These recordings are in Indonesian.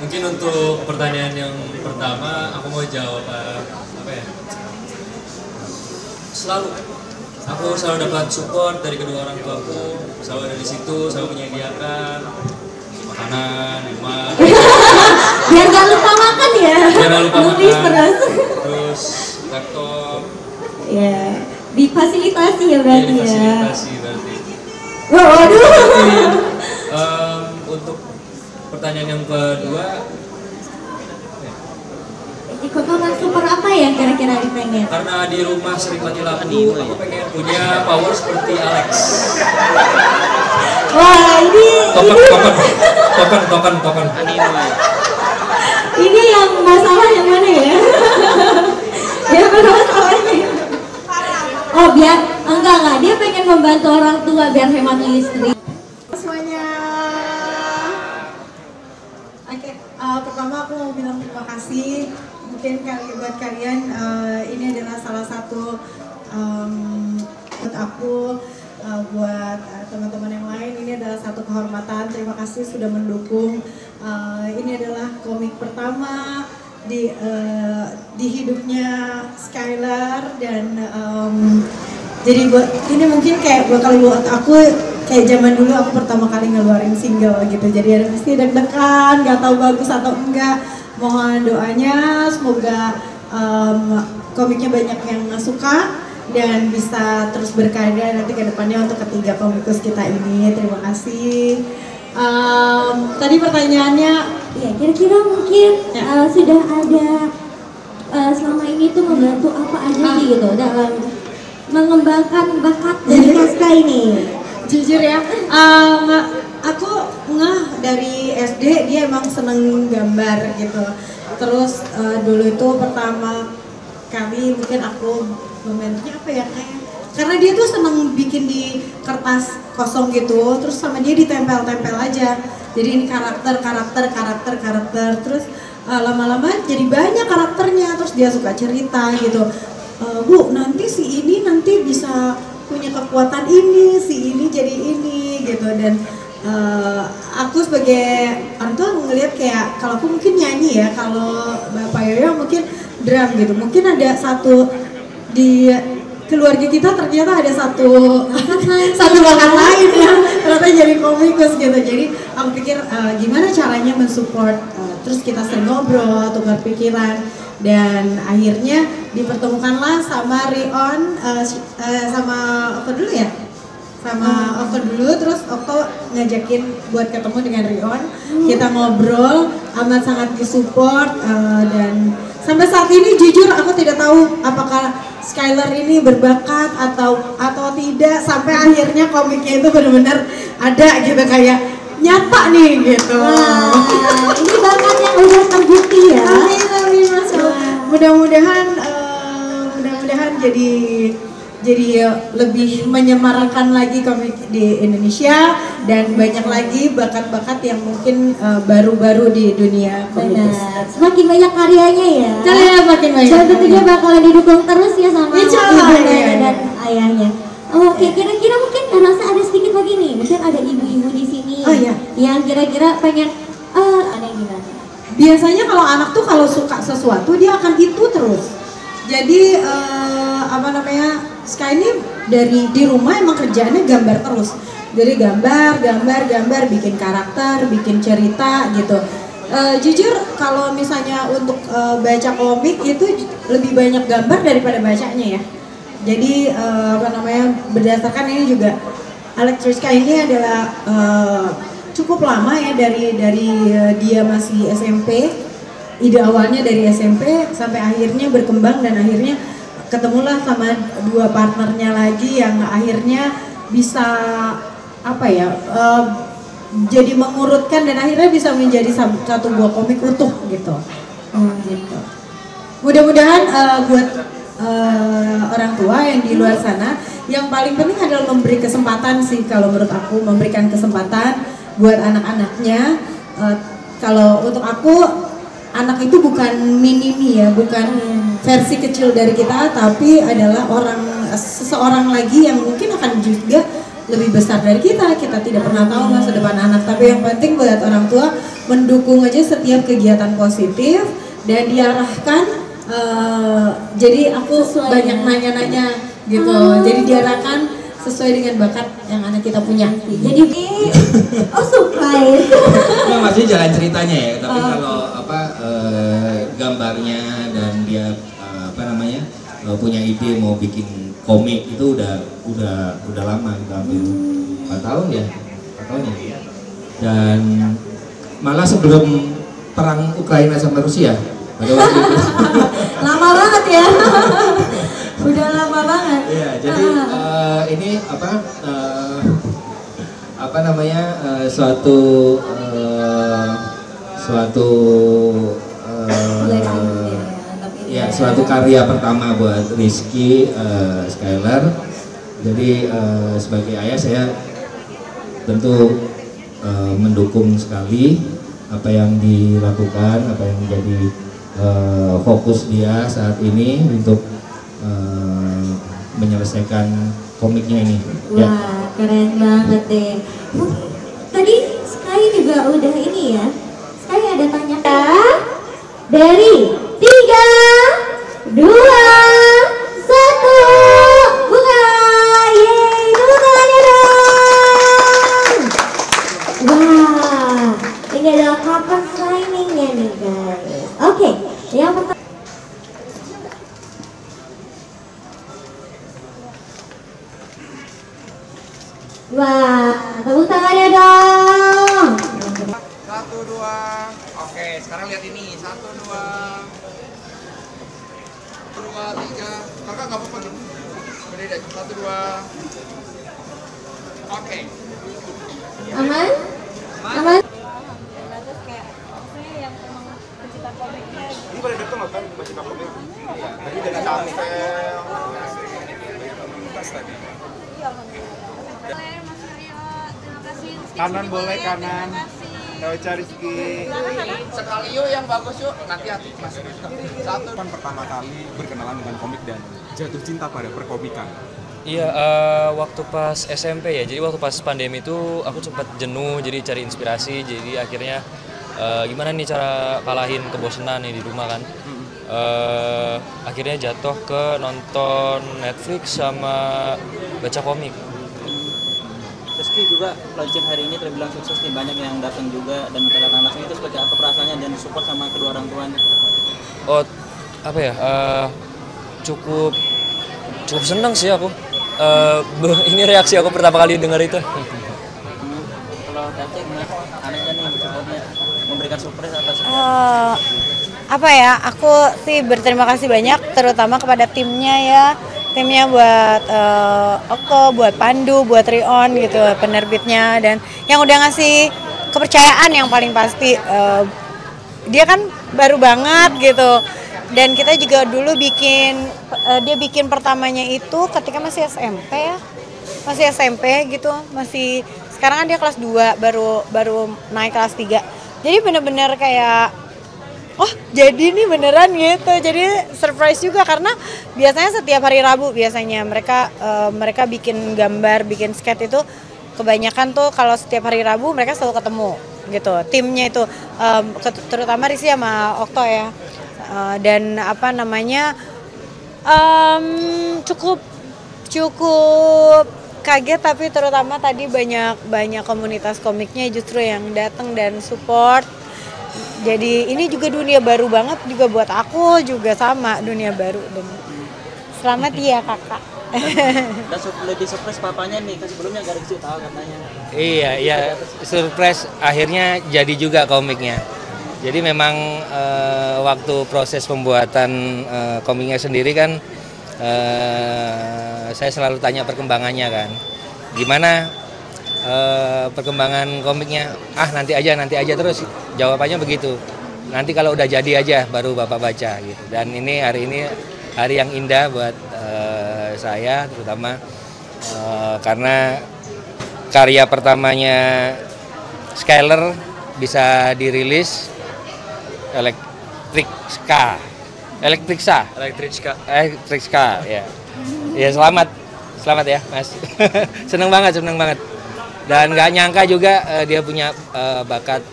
Mungkin untuk pertanyaan yang pertama, aku mau jawab apa ya? Aku selalu dapat support dari kedua orang tuaku, selalu ada di situ, selalu menyediakan makanan, minuman. Biar gak lupa makan ya. Biar gak lupa makan. Terus. Terus laptop. Ya, difasilitasi ya berarti ya. Difasilitasi berarti. Waduh. Untuk pertanyaan yang kedua, kekuatan super apa ya kira-kira dipengen? karena di rumah sering mati lampu, aku pengen punya power seperti Alex. Wah, ini Token. Ini yang masalah yang mana ya? Dia masalahnya. Oh, biar enggak, dia pengen membantu orang tua biar hemat listrik. Semuanya. Oke, pertama aku mau bilang terima kasih. Mungkin buat kalian ini adalah salah satu buat aku, buat teman-teman yang lain ini adalah satu kehormatan. Terima kasih sudah mendukung. Ini adalah komik pertama di hidupnya Skylar dan jadi buat ini mungkin kayak kalau buat aku kayak zaman dulu aku pertama kali ngeluarin single gitu, jadi ada mesti deg-degan, nggak tahu bagus atau enggak. Mohon doanya semoga komiknya banyak yang suka dan bisa terus berkarya nanti ke depannya untuk ketiga komikus kita ini. Terima kasih. Tadi pertanyaannya, ya kira-kira mungkin sudah ada selama ini tuh membantu apa aja sih gitu dalam mengembangkan bakat dari Kaska ini? Jujur ya, aku dari SD dia emang seneng gambar gitu. Terus dulu itu pertama kali mungkin aku momennya apa ya kayak karena dia tuh seneng bikin di kertas kosong gitu, terus sama dia ditempel-tempel aja. Jadi ini karakter. Terus lama-lama jadi banyak karakternya. Terus dia suka cerita gitu. Bu, nanti si ini nanti bisa punya kekuatan ini, si ini jadi ini gitu. Dan aku sebagai orang tua ngelihat kayak kalau aku mungkin nyanyi ya, kalau Bapak Yoyo mungkin drum gitu. Mungkin ada satu di keluarga kita ternyata ada satu bakat lain ya, ternyata jadi komikus gitu. Jadi aku pikir gimana caranya mensupport, terus kita sering ngobrol, tukar pikiran, dan akhirnya dipertemukanlah sama Rion, sama Okto dulu ya, sama Okto dulu, terus Okto ngajakin buat ketemu dengan Rion, kita ngobrol, amat sangat disupport, dan sampai saat ini jujur aku tidak tahu apakah Skylar ini berbakat atau tidak, sampai akhirnya komiknya itu benar-benar ada gitu, kayak nyata nih gitu. Wah, ini bakat yang udah terbukti ya. Amin Mas. Mudah-mudahan jadi lebih menyemarakan lagi komik di Indonesia dan banyak lagi bakat-bakat yang mungkin baru-baru di dunia komik. Semakin banyak karyanya ya. Semakin banyak. Dan tentunya bakalan didukung terus ya sama ibunya iya. dan ayahnya. Oke, kira-kira mungkin rasa ada sedikit begini. Mungkin ada ibu-ibu di sini yang kira-kira pengen ada yang gimana? Biasanya kalau anak tuh kalau suka sesuatu dia akan itu terus. Jadi Sky ini di rumah emang kerjaannya gambar terus. Jadi gambar, bikin karakter, bikin cerita gitu. Jujur kalau misalnya untuk baca komik itu lebih banyak gambar daripada bacanya ya. Jadi berdasarkan ini juga Alex Rizka ini adalah cukup lama ya dari dia masih SMP. Ide awalnya dari SMP sampai akhirnya berkembang dan akhirnya ketemulah sama dua partnernya lagi yang akhirnya bisa jadi mengurutkan dan akhirnya bisa menjadi satu buah komik utuh gitu. Gitu. Mudah-mudahan buat orang tua yang di luar sana, yang paling penting adalah memberi kesempatan sih, kalau menurut aku memberikan kesempatan buat anak-anaknya. Kalau untuk aku anak itu bukan mini-me ya, bukan versi kecil dari kita, tapi adalah seseorang lagi yang mungkin akan juga lebih besar dari kita. Kita tidak pernah tahu masa depan anak, tapi yang penting buat orang tua mendukung aja setiap kegiatan positif dan diarahkan. Jadi aku Sesuai banyak ya. nanya-nanya gitu. Jadi diarahkan sesuai dengan bakat yang anak kita punya. Jadi surprise. Nah, masih jalan ceritanya ya, tapi kalau gambarnya dan dia punya ide mau bikin komik itu udah lama kita ambil 4 tahun ya. Dan malah sebelum perang Ukraina sama Rusia pada waktu itu. Lama banget ya. Udah lama banget. Iya, jadi ini suatu karya pertama buat Rizky Skyler. Jadi sebagai ayah saya tentu mendukung sekali apa yang dilakukan, apa yang menjadi fokus dia saat ini untuk menyelesaikan komiknya ini. Wah, keren banget deh. Tadi Sky juga udah ini ya. Sky ada tanya dari 3, 2, 1, bunga. Yeay, tepuk tangannya dong. Wah, ini adalah kapan signingnya nih guys. Oke, yang pertama. Wah, tepuk tangannya dong. 1, 2. Oke, sekarang lihat ini. 1, 2. 2, 3. Kakak nggak apa-apa gitu. Beda deh. 1, 2. Oke. Aman? Aman? Terus kayak maksudnya yang emang pencipta komiknya Ini pada datang nggak kan baca komik? Iya. Tadi dari Samsel. Tadi. boleh Mas Rio, terima kasih. Kanan boleh, kanan. Terima kasih. Kalau cari Rizky. Sekali yuk yang bagus yuk. Nanti hati Mas. 1. Kan pertama kali berkenalan dengan komik dan jatuh cinta pada perkomikan. Iya, waktu pas SMP ya, jadi waktu pas pandemi itu aku sempat jenuh, jadi cari inspirasi, jadi akhirnya gimana nih cara kalahin kebosanan nih di rumah kan. Akhirnya jatuh ke nonton Netflix sama baca komik. Rizky juga launching hari ini terbilang sukses nih, banyak yang datang juga dan menceritakan langsung itu seperti apa perasaannya dan support sama kedua orang tuanya. Oh, apa ya? Cukup seneng sih aku. Ini reaksi aku pertama kali dengar itu. Kalau Caca gimana? Anaknya nih supportnya memberikan surprise atas Apa ya, aku sih berterima kasih banyak terutama kepada timnya ya. Timnya buat Oko, buat Pandu, buat Rion gitu, penerbitnya dan yang udah ngasih kepercayaan yang paling pasti. Dia kan baru banget gitu. Dan kita juga dulu dia bikin pertamanya itu ketika masih SMP ya. Masih SMP gitu, sekarang kan dia kelas 2 baru naik kelas 3. Jadi bener-bener kayak oh jadi nih beneran gitu, jadi surprise juga karena biasanya setiap hari Rabu biasanya mereka bikin gambar, bikin skate itu kebanyakan tuh kalau setiap hari Rabu mereka selalu ketemu gitu, timnya itu terutama Risi sama Okto ya, dan apa namanya cukup kaget tapi terutama tadi banyak komunitas komiknya justru yang datang dan support. Jadi ini juga dunia baru banget juga buat aku, juga sama dunia baru. Dan selamat ya kakak. dan lebih surprise papanya nih, kan sebelumnya gak dikasih tahu katanya. Iya, surprise akhirnya jadi juga komiknya. Jadi memang waktu proses pembuatan komiknya sendiri kan saya selalu tanya perkembangannya kan. Gimana perkembangan komiknya? Nanti aja terus jawabannya begitu. Nanti kalau udah jadi aja baru Bapak baca gitu. Dan hari ini hari yang indah buat saya terutama karena karya pertamanya Skyler bisa dirilis Elektrika ya. Ya selamat ya Mas. Seneng banget. Dan nggak nyangka juga dia punya bakat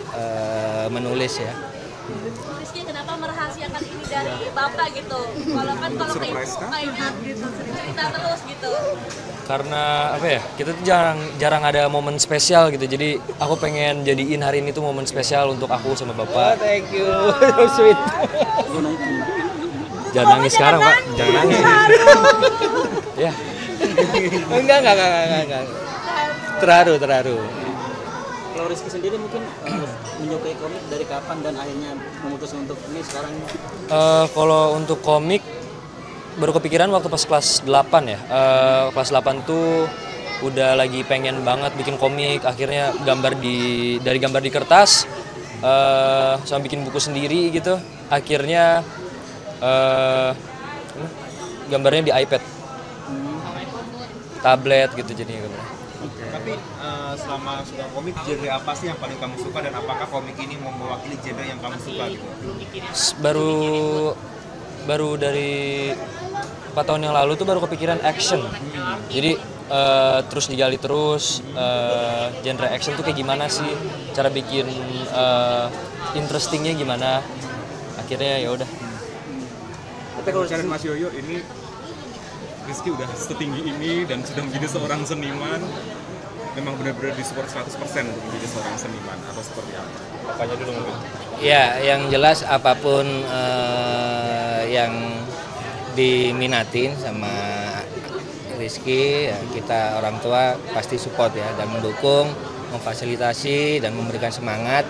menulis ya. Rizky kenapa merahasiakan ini dari Bapak gitu? Kalau kan kalau ke ibu mainan gitu, sering cerita terus gitu. Karena apa ya, kita tuh jarang ada momen spesial gitu, jadi aku pengen jadiin hari ini tuh momen spesial untuk aku sama Bapak. Thank you, so sweet. Jangan nangis sekarang Pak, jangan nangis. Ya. Enggak. Terharu. Kalau Rizky sendiri mungkin menyukai komik dari kapan dan akhirnya memutuskan untuk ini sekarang? Kalau untuk komik baru kepikiran waktu pas kelas 8 ya. Kelas 8 tuh udah lagi pengen banget bikin komik, akhirnya dari gambar di kertas sama bikin buku sendiri gitu. Akhirnya gambarnya di iPad, tablet gitu jadinya gambarnya. Tapi selama suka komik, genre apa sih yang paling kamu suka dan apakah komik ini mau mewakili genre yang kamu suka gitu? Baru dari 4 tahun yang lalu tuh baru kepikiran action. Jadi terus digali terus genre action tuh kayak gimana sih, cara bikin interestingnya gimana. Akhirnya ya udah. Tapi kalau cari Mas Yoyo ini, Rizky udah setinggi ini dan sudah menjadi seorang seniman, memang benar-benar disupport 100% untuk menjadi seorang seniman atau seperti apa? Apanya dulu mungkin? Ya, yang jelas apapun yang diminatin sama Rizky, ya, kita orang tua pasti support ya dan mendukung, memfasilitasi dan memberikan semangat.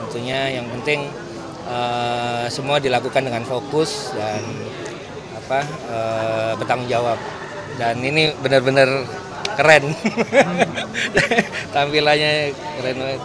Tentunya yang penting semua dilakukan dengan fokus dan bertanggung jawab. Dan ini benar-benar keren. Tampilannya keren banget.